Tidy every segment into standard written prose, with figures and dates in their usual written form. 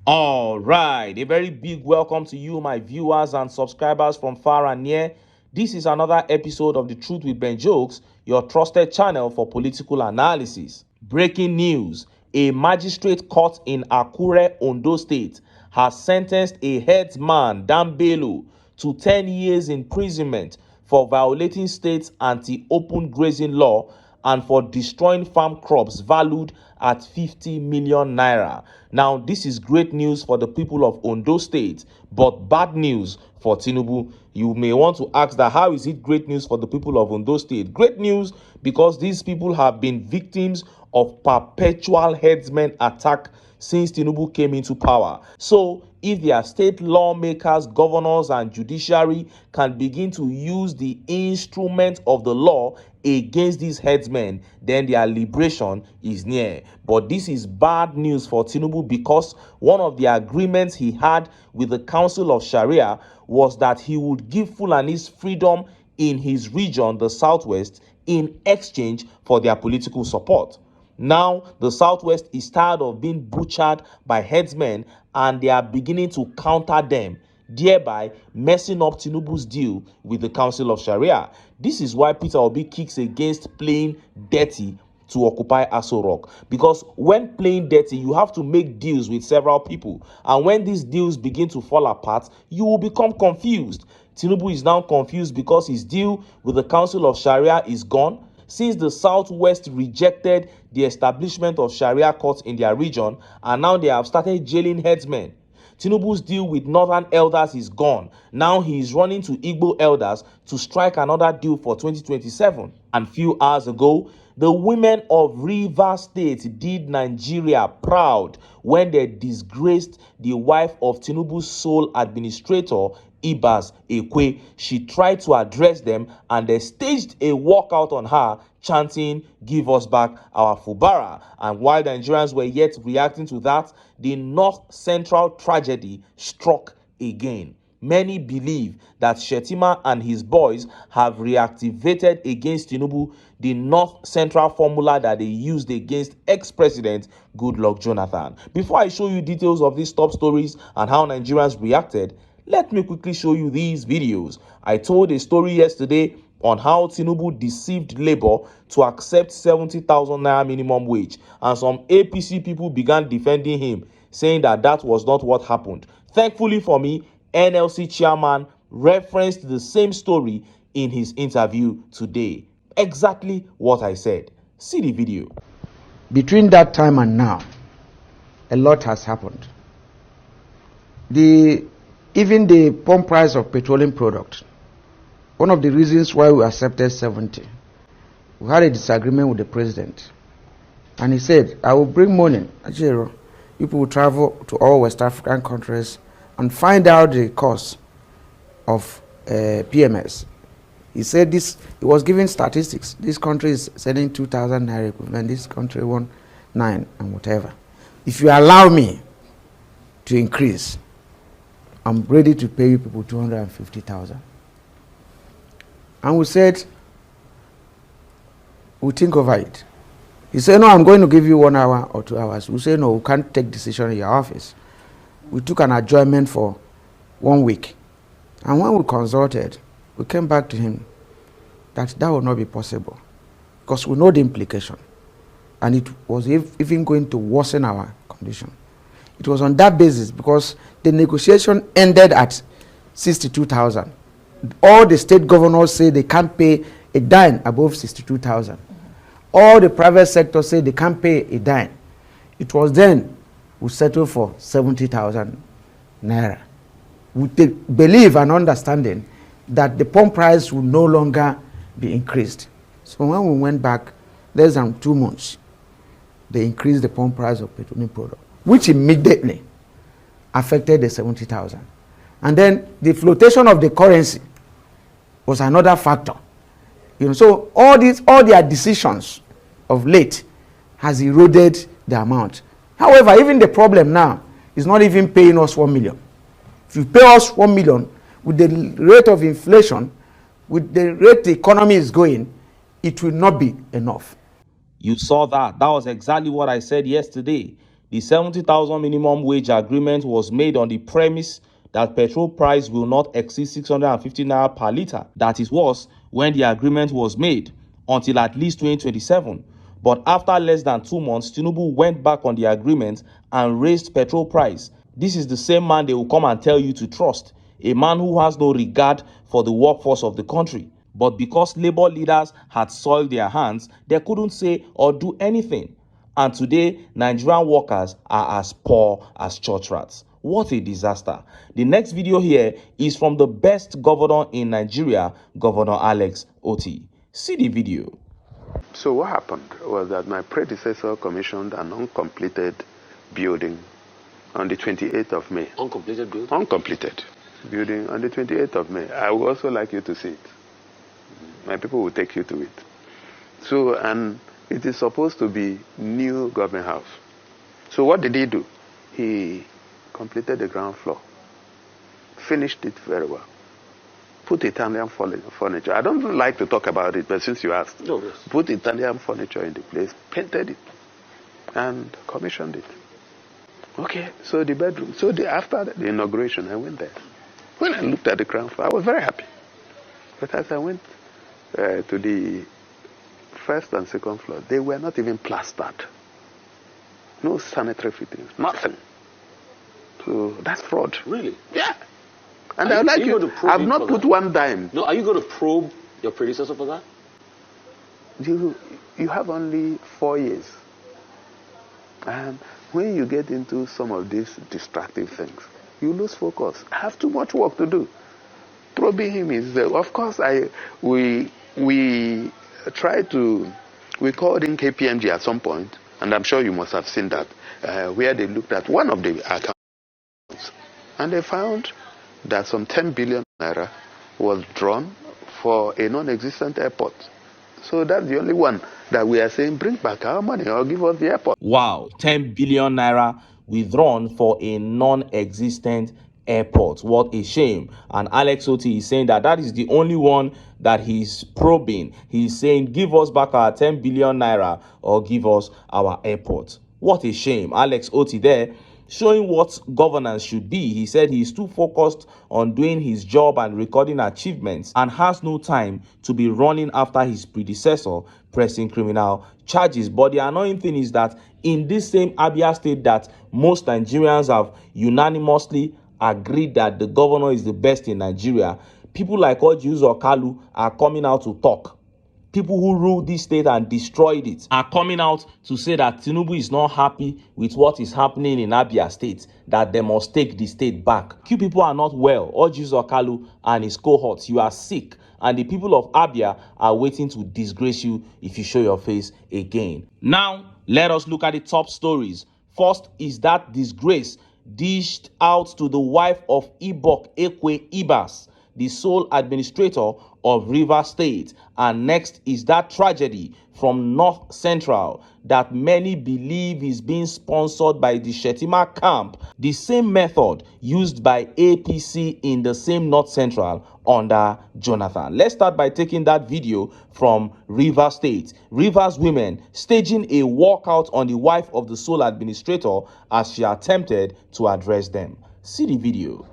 All right, a very big welcome to you, my viewers and subscribers from far and near. This is another episode of The Truth with Ben Jokes, your trusted channel for political analysis. Breaking news: a magistrate court in Akure, Ondo State, has sentenced a headsman, Dan Bello, to 10 years imprisonment for violating state's anti-open grazing law and for destroying farm crops valued at 50 million naira. Now, this is great news for the people of Ondo State, but bad news for Tinubu. You may want to ask that, how is it great news for the people of Ondo State? Great news because these people have been victims of perpetual headsmen attack since Tinubu came into power. So, if their state lawmakers, governors, and judiciary can begin to use the instrument of the law against these headsmen, then their liberation is near. But this is bad news for Tinubu because one of the agreements he had with the Council of Sharia was that he would give Fulanis freedom in his region, the Southwest, in exchange for their political support. Now, the Southwest is tired of being butchered by headsmen and they are beginning to counter them, thereby messing up Tinubu's deal with the Council of Sharia. This is why Peter Obi kicks against playing dirty to occupy Aso Rock, because when playing dirty, you have to make deals with several people, and when these deals begin to fall apart, you will become confused. Tinubu is now confused because his deal with the Council of Sharia is gone. Since the Southwest rejected the establishment of Sharia courts in their region, and now they have started jailing headsmen. Tinubu's deal with northern elders is gone. Now he is running to Igbo elders to strike another deal for 2027. And few hours ago, the women of Rivers State did Nigeria proud when they disgraced the wife of Tinubu's sole administrator, Ibas Ekwe. She tried to address them and they staged a walkout on her, chanting, "Give us back our Fubara." And while the Nigerians were yet reacting to that, the North Central tragedy struck again. Many believe that Shettima and his boys have reactivated against Tinubu the North Central formula that they used against ex-president Goodluck Jonathan. Before I show you details of these top stories and how Nigerians reacted, let me quickly show you these videos. I told a story yesterday on how Tinubu deceived Labour to accept 70,000 naira minimum wage, and some APC people began defending him, saying that that was not what happened. Thankfully for me, NLC chairman referenced the same story in his interview today. Exactly what I said. See the video. Between that time and now, a lot has happened. Even the pump price of petroleum product, one of the reasons why we accepted 70, we had a disagreement with the president. And he said, I will bring money. People will travel to all West African countries and find out the cost of PMS. He said this, he was giving statistics. This country is selling 2,000 naira equivalent, this country 1,900 and whatever. If you allow me to increase, I'm ready to pay you people 250,000. And we said, we'll think over it. He said, no, I'm going to give you 1 hour or 2 hours. We said, no, we can't take decision in your office. We took an adjournment for 1 week. And when we consulted, we came back to him that would not be possible because we know the implication. And it was even going to worsen our condition. It was on that basis because the negotiation ended at 62,000. All the state governors say they can't pay a dime above 62,000. All the private sector say they can't pay a dime. It was then we settled for 70,000 naira. With the belief and understanding that the pump price will no longer be increased. So when we went back, less than 2 months, they increased the pump price of petroleum product, which immediately affected the 70,000. And then the flotation of the currency was another factor. So all their decisions of late has eroded the amount. However, even the problem now is not even paying us 1 million. If you pay us 1 million with the rate of inflation, with the rate the economy is going, it will not be enough. You saw that. That was exactly what I said yesterday. The 70,000 minimum wage agreement was made on the premise that petrol price will not exceed 650 naira per litre. That is was when the agreement was made, until at least 2027. But after less than 2 months, Tinubu went back on the agreement and raised petrol price. This is the same man they will come and tell you to trust, a man who has no regard for the workforce of the country. But because labor leaders had soiled their hands, they couldn't say or do anything. And today, Nigerian workers are as poor as church rats. What a disaster. The next video here is from the best governor in Nigeria, Governor Alex Oti. See the video. So what happened was that my predecessor commissioned an uncompleted building on the 28th of May. Uncompleted building? Uncompleted building on the 28th of May. I would also like you to see it. My people will take you to it. So, and it is supposed to be new government house. So what did he do? He completed the ground floor, finished it very well, put Italian furniture. I don't like to talk about it, but since you asked, no, yes. Put Italian furniture in the place, painted it, and commissioned it. Okay, so the bedroom. So after the inauguration, I went there. When I looked at the ground floor, I was very happy. But as I went to the first and second floor, they were not even plastered. No sanitary fittings, nothing. So that's fraud. Really? Yeah. And I would like you. I've not put one dime. No, are you going to probe your predecessor for that? You have only 4 years. And when you get into some of these distractive things, you lose focus. I have too much work to do. Probing him is, of course, we called in KPMG at some point, and I'm sure you must have seen that, where they looked at one of the accounts, and they found that some 10 billion naira was drawn for a non-existent airport. So that's the only one that we are saying, bring back our money or give us the airport. Wow, 10 billion naira withdrawn for a non-existent airport. What a shame. And Alex Oti is saying that is the only one that he's probing. He's saying, give us back our 10 billion naira or give us our airport. What a shame. Alex Oti there showing what governance should be. He said he's too focused on doing his job and recording achievements and has no time to be running after his predecessor pressing criminal charges. But the annoying thing is that in this same Abia state that most Nigerians have unanimously agreed that the governor is the best in Nigeria, people like Oji Kalu are coming out to talk. People who ruled this state and destroyed it are coming out to say that Tinubu is not happy with what is happening in Abia State, that they must take the state back. You people are not well. Oji Kalu and his cohorts, you are sick. And the people of Abia are waiting to disgrace you if you show your face again. Now, let us look at the top stories. First is that disgrace dished out to the wife of Ibok Ekwe Ibas, the sole administrator of Rivers State. And next is that tragedy from North Central that many believe is being sponsored by the SHETTIMA camp, the same method used by APC in the same North Central under Jonathan. Let's start by taking that video from Rivers State. Rivers women staging a walkout on the wife of the sole administrator as she attempted to address them. See the video.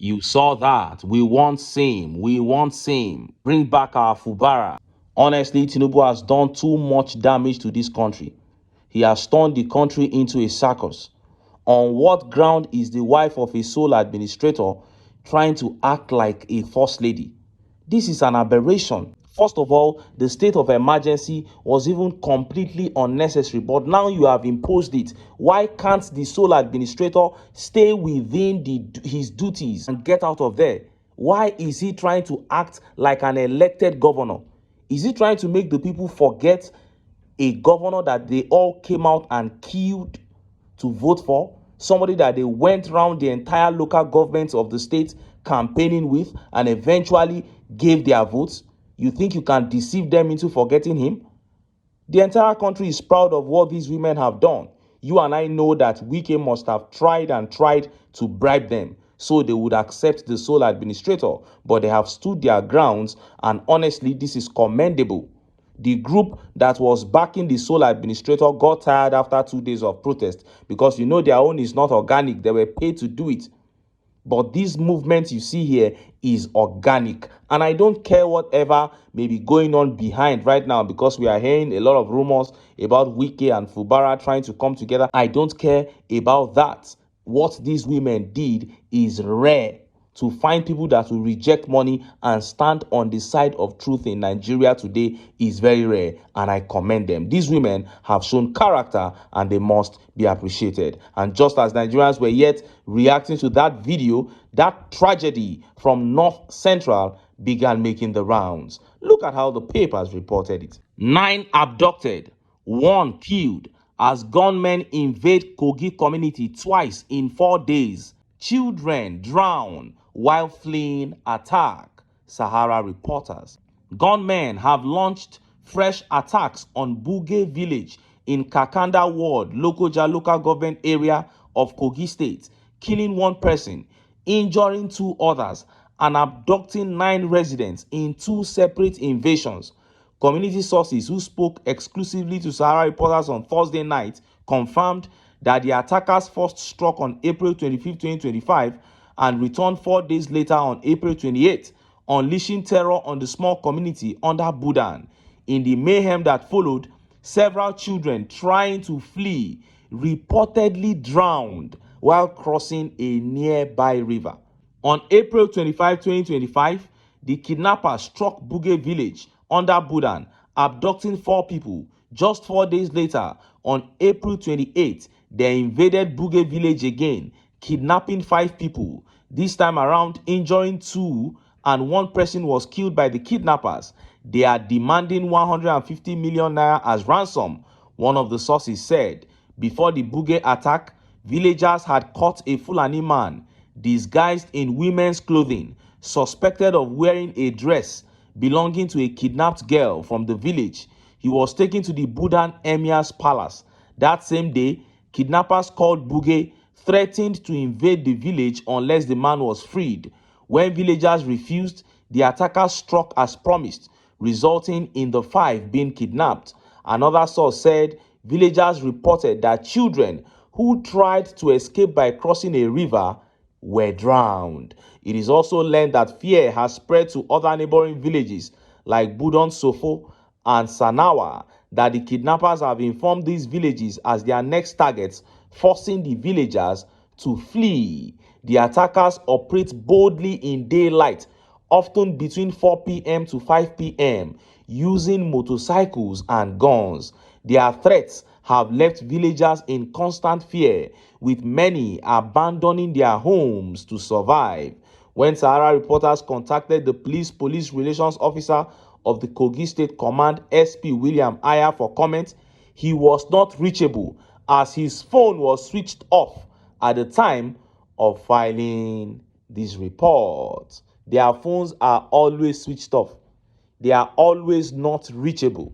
You saw that. We want same. We want same. Bring back our Fubara. Honestly, Tinubu has done too much damage to this country. He has turned the country into a circus. On what ground is the wife of a sole administrator trying to act like a first lady? This is an aberration. First of all, the state of emergency was even completely unnecessary, but now you have imposed it. Why can't the sole administrator stay within his duties and get out of there? Why is he trying to act like an elected governor? Is he trying to make the people forget a governor that they all came out and killed to vote for? Somebody that they went around the entire local governments of the state campaigning with and eventually gave their votes? You think you can deceive them into forgetting him? The entire country is proud of what these women have done. You and I know that Wike must have tried and tried to bribe them so they would accept the sole administrator, but they have stood their grounds, and honestly, this is commendable. The group that was backing the sole administrator got tired after 2 days of protest because their own is not organic. They were paid to do it. But this movement you see here is organic. And I don't care whatever may be going on behind right now, because we are hearing a lot of rumors about Wike and Fubara trying to come together. I don't care about that. What these women did is rare. To find people that will reject money and stand on the side of truth in Nigeria today is very rare, and I commend them. These women have shown character and they must be appreciated. And just as Nigerians were yet reacting to that video, that tragedy from North Central began making the rounds. Look at how the papers reported it. 9 abducted, 1 killed as gunmen invade Kogi community twice in 4 days. Children drown while fleeing attack, Sahara reporters. Gunmen have launched fresh attacks on Buge village in Kakanda ward, Lokoja local government area of Kogi state, killing 1 person, injuring 2 others, and abducting 9 residents in 2 separate invasions. Community sources who spoke exclusively to Sahara reporters on Thursday night confirmed that the attackers first struck on April 25, 2025 and returned 4 days later on April 28, unleashing terror on the small community under Budan. In the mayhem that followed, several children trying to flee reportedly drowned while crossing a nearby river. On April 25, 2025, the kidnappers struck Buge village under Budan, abducting 4 people. Just 4 days later, on April 28, they invaded Buge village again, kidnapping 5 people. This time around, injuring 2, and 1 person was killed by the kidnappers. They are demanding 150 million naira as ransom, one of the sources said. Before the Buge attack, villagers had caught a Fulani man disguised in women's clothing, suspected of wearing a dress belonging to a kidnapped girl from the village. He was taken to the Budan Emir's palace. That same day, kidnappers called Buge threatened to invade the village unless the man was freed. When villagers refused, the attackers struck as promised, resulting in the 5 being kidnapped. Another source said villagers reported that children who tried to escape by crossing a river were drowned. It is also learned that fear has spread to other neighboring villages like Budon Sofo and Sanawa, that the kidnappers have informed these villages as their next targets, forcing the villagers to flee. The attackers operate boldly in daylight, often between 4 p.m. to 5 p.m., using motorcycles and guns. Their threats have left villagers in constant fear, with many abandoning their homes to survive. When Sahara reporters contacted the police relations officer of the Kogi State Command, SP William Aya, for comment, he was not reachable as his phone was switched off at the time of filing this report. Their phones are always switched off. They are always not reachable.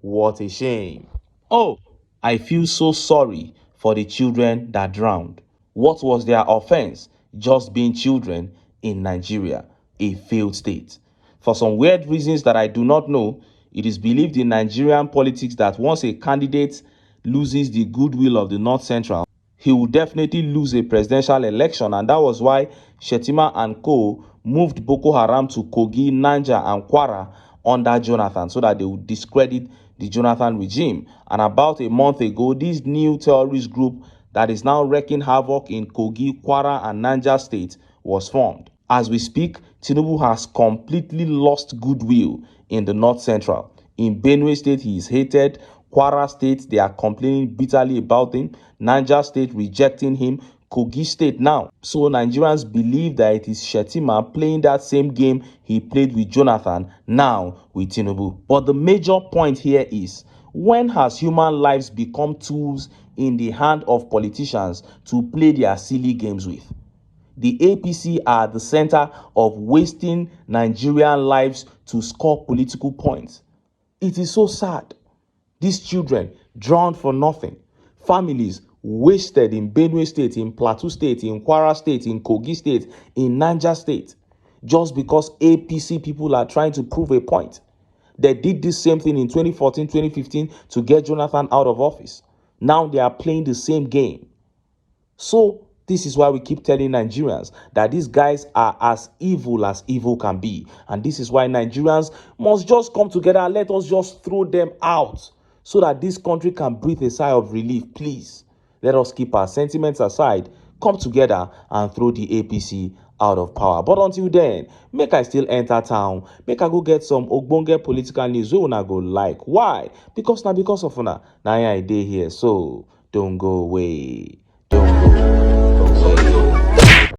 What a shame. Oh, I feel so sorry for the children that drowned. What was their offense? Just being children in Nigeria, a failed state. For some weird reasons that I do not know, it is believed in Nigerian politics that once a candidate loses the goodwill of the North Central, he will definitely lose a presidential election, and that was why Shettima and co moved Boko Haram to Kogi, Niger, and Kwara under Jonathan so that they would discredit the Jonathan regime. And about a month ago, this new terrorist group that is now wreaking havoc in Kogi, Kwara, and Niger state was formed. As we speak, Tinubu has completely lost goodwill in the North Central. In Benue State, he is hated. Kwara State, they are complaining bitterly about him. Niger State rejecting him. Kogi State now. So Nigerians believe that it is Shettima playing that same game he played with Jonathan, now with Tinubu. But the major point here is, when has human lives become tools in the hand of politicians to play their silly games with? The APC are at the center of wasting Nigerian lives to score political points. It is so sad. These children drowned for nothing. Families wasted in Benue State, in Plateau State, in Kwara State, in Kogi State, in Niger State, just because APC people are trying to prove a point. They did this same thing in 2014, 2015 to get Jonathan out of office. Now they are playing the same game. So this is why we keep telling Nigerians that these guys are as evil can be. And this is why Nigerians must just come together and let us just throw them out so that this country can breathe a sigh of relief. Please, let us keep our sentiments aside, come together and throw the APC out of power. But until then, make I still enter town, make I go get some ogbonge political news wey una go like. Why? Because now because of una, now I dey here, so don't go away. Don't go away.